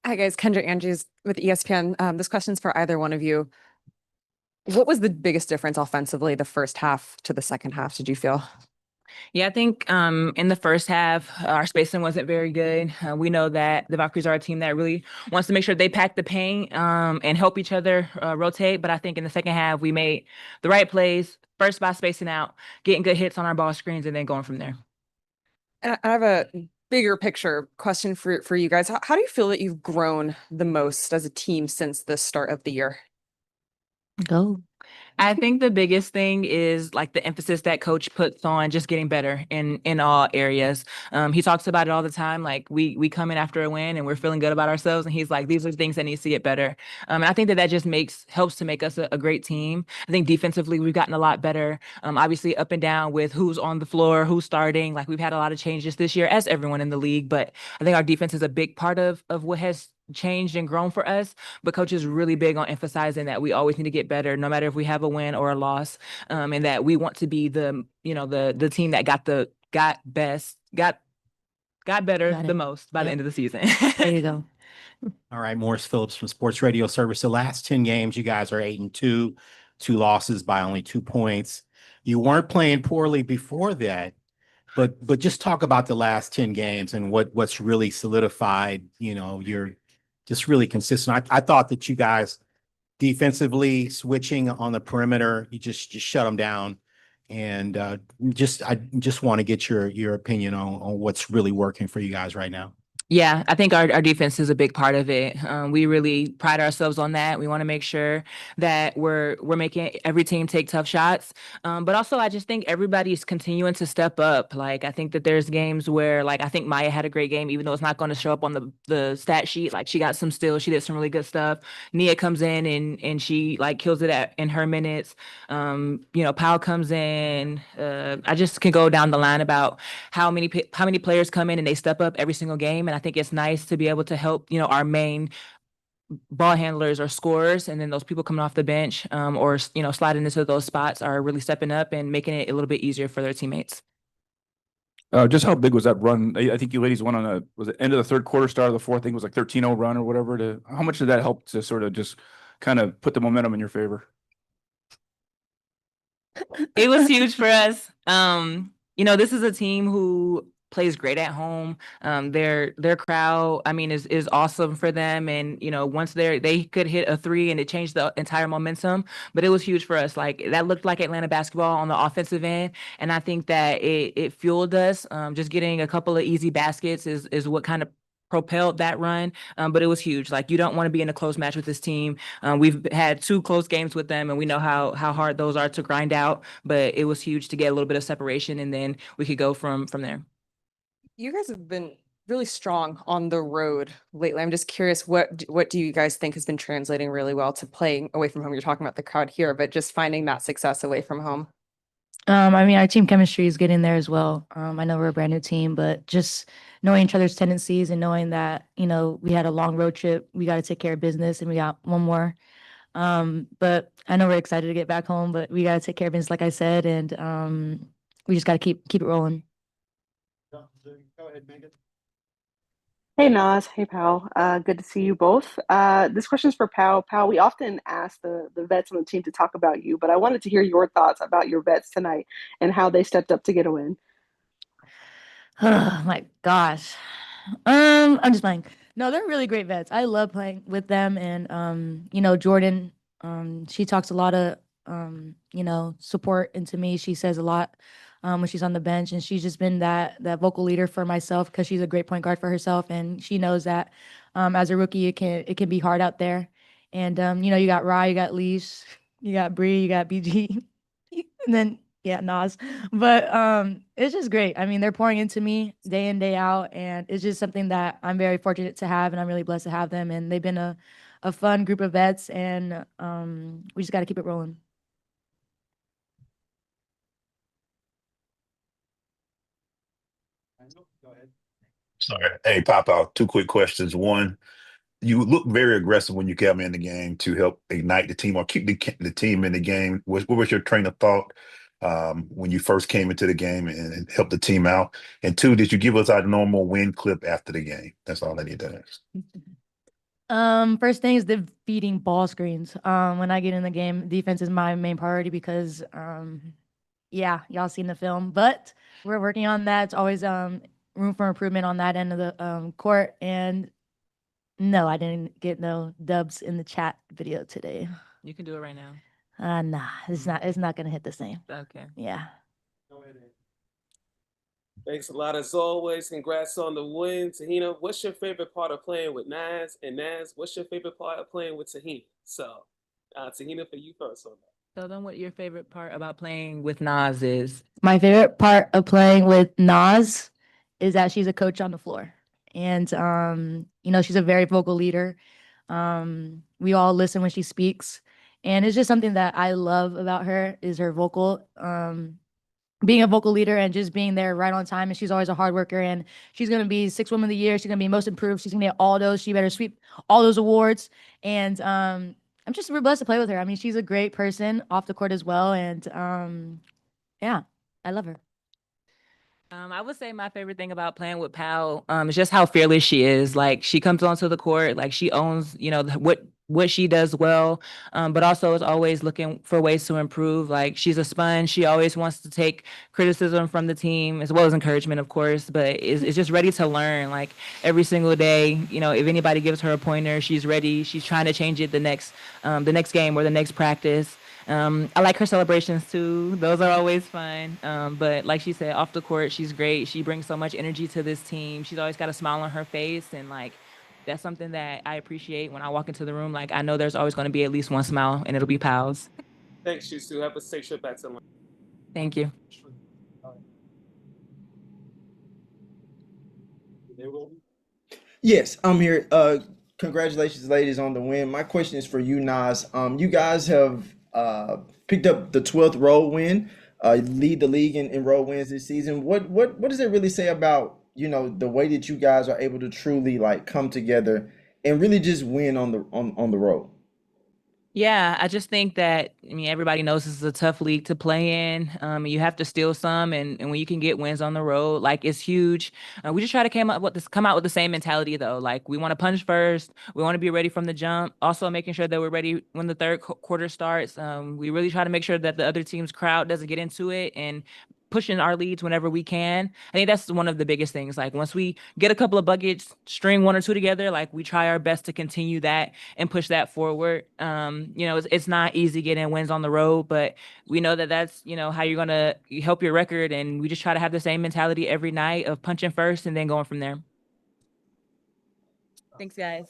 Hi guys, Kendra Andrews with ESPN. This question's for either one of you. What was the biggest difference offensively the first half to the second half, did you feel? Yeah, I think in the first half, our spacing wasn't very good. We know that the Valkyries are a team that really wants to make sure they pack the paint and help each other rotate. But I think in the second half, we made the right plays, first by spacing out, getting good hits on our ball screens, and then going from there. And I have a bigger picture question for you guys. How do you feel that you've grown the most as a team since the start of the year? Go. I think the biggest thing is like the emphasis that coach puts on just getting better in all areas. He talks about it all the time. Like we come in after a win and we're feeling good about ourselves, and he's like, these are the things that needs to get better. And I think that that just makes helps to make us a great team. I think defensively we've gotten a lot better. Obviously up and down with who's on the floor, who's starting. Like we've had a lot of changes this year, as everyone in the league. But I think our defense is a big part of what has changed and grown for us. But coach is really big on emphasizing that we always need to get better, no matter if we have a win or a loss, and that we want to be the team that got better Got the it. most by the Yep. end of the season. There you go. All right, Morris Phillips from Sports Radio Service. The last 10 games, you guys are 8-2, two losses by only 2 points. You weren't playing poorly before that, but just talk about the last 10 games and what's really solidified. You're just really consistent. I thought that you guys defensively switching on the perimeter, you just shut them down. And I just want to get your opinion on what's really working for you guys right now. Yeah, I think our defense is a big part of it. We really pride ourselves on that. We want to make sure that we're making every team take tough shots. But also, I just think everybody's continuing to step up. Like I think that there's games where, like I think Maya had a great game, even though it's not going to show up on the stat sheet. Like she got some steals, she did some really good stuff. Nia comes in and she like kills it in her minutes. Powell comes in. I just can go down the line about how many players come in and they step up every single game. And I think it's nice to be able to help, our main ball handlers or scorers, and then those people coming off the bench or sliding into those spots are really stepping up and making it a little bit easier for their teammates. Just how big was that run? I think you ladies won on was it end of the third quarter, start of the fourth? I think it was like 13-0 run or whatever. How much did that help to sort of just kind of put the momentum in your favor? It was huge for us. This is a team who plays great at home. Their crowd, I mean, is awesome for them. And once they could hit a three and it changed the entire momentum. But it was huge for us. Like that looked like Atlanta basketball on the offensive end, and I think that it fueled us. Just getting a couple of easy baskets is what kind of propelled that run. But it was huge. Like you don't want to be in a close match with this team. We've had two close games with them, and we know how hard those are to grind out. But it was huge to get a little bit of separation, and then we could go from there. You guys have been really strong on the road lately. I'm just curious, what do you guys think has been translating really well to playing away from home? You're talking about the crowd here, but just finding that success away from home. I mean, our team chemistry is getting there as well. I know we're a brand new team, but just knowing each other's tendencies and knowing that, we had a long road trip, we got to take care of business and we got one more. But I know we're excited to get back home, but we got to take care of business, like I said, and we just got to keep it rolling. Go ahead, Megan. Hey Naz, hey Pal. Good to see you both. This question is for Pal. Pal, we often ask the vets on the team to talk about you, but I wanted to hear your thoughts about your vets tonight and how they stepped up to get a win. Oh my gosh. I'm just playing. No, they're really great vets. I love playing with them and Jordan, she talks a lot of support into me. She says a lot when she's on the bench, and she's just been that vocal leader for myself because she's a great point guard for herself, and she knows that as a rookie it can be hard out there. And you got Rye, you got Leash, you got Bree, you got BG, and then yeah, Nas. But it's just great. I mean, they're pouring into me day in, day out, and it's just something that I'm very fortunate to have, and I'm really blessed to have them. And they've been a fun group of vets, and we just got to keep it rolling. Go ahead. Sorry. Hey, Pop out. Two quick questions. One, you look very aggressive when you came in the game to help ignite the team or keep the team in the game. What was your train of thought when you first came into the game and helped the team out? And two, did you give us our normal win clip after the game? That's all I need to ask. First thing is defeating ball screens. When I get in the game, defense is my main priority because, yeah, y'all seen the film, but we're working on that. It's always room for improvement on that end of the court. And no, I didn't get no dubs in the chat video today. You can do it right now. Nah, it's not gonna hit the same. Okay. Yeah. Thanks a lot as always. Congrats on the win. Te-Hina, what's your favorite part of playing with Naz? And Naz, what's your favorite part of playing with Te-Hina? So, Te-Hina, for you first on that. Tell them what your favorite part about playing with Naz is. My favorite part of playing with Naz is that she's a coach on the floor. And she's a very vocal leader. We all listen when she speaks. And it's just something that I love about her is her being a vocal leader and just being there right on time. And she's always a hard worker. And she's gonna be 6 Woman of the Year. She's gonna be most improved. She's gonna get all those. She better sweep all those awards. And I'm just real blessed to play with her. I mean, she's a great person off the court as well. And yeah, I love her. I would say my favorite thing about playing with Pal, is just how fearless she is. Like she comes onto the court, like she owns, what she does well, but also is always looking for ways to improve. Like she's a sponge. She always wants to take criticism from the team as well as encouragement, of course, but is just ready to learn. Like every single day, if anybody gives her a pointer, she's ready. She's trying to change it the next game or the next practice. I like her celebrations too. Those are always fun. But like she said, off the court, she's great. She brings so much energy to this team. She's always got a smile on her face. And like, that's something that I appreciate when I walk into the room. Like, I know there's always going to be at least one smile and it'll be Pals. Thanks, you two. Have a safe trip back to London. Thank you. Yes, I'm here. Congratulations, ladies, on the win. My question is for you, Nas. You guys have picked up the 12th road win, lead the league in road wins this season. What does it really say about, the way that you guys are able to truly like come together and really just win on the road? Yeah, I just think that, everybody knows this is a tough league to play in. You have to steal some, and when you can get wins on the road, like it's huge. We just try to come out with the same mentality though. Like we want to punch first. We want to be ready from the jump. Also making sure that we're ready when the third quarter starts. We really try to make sure that the other team's crowd doesn't get into it and pushing our leads whenever we can. I think that's one of the biggest things. Like once we get a couple of buckets, string one or two together, like we try our best to continue that and push that forward. It's not easy getting wins on the road, but we know that that's, how you're going to help your record. And we just try to have the same mentality every night of punching first and then going from there. Thanks, guys.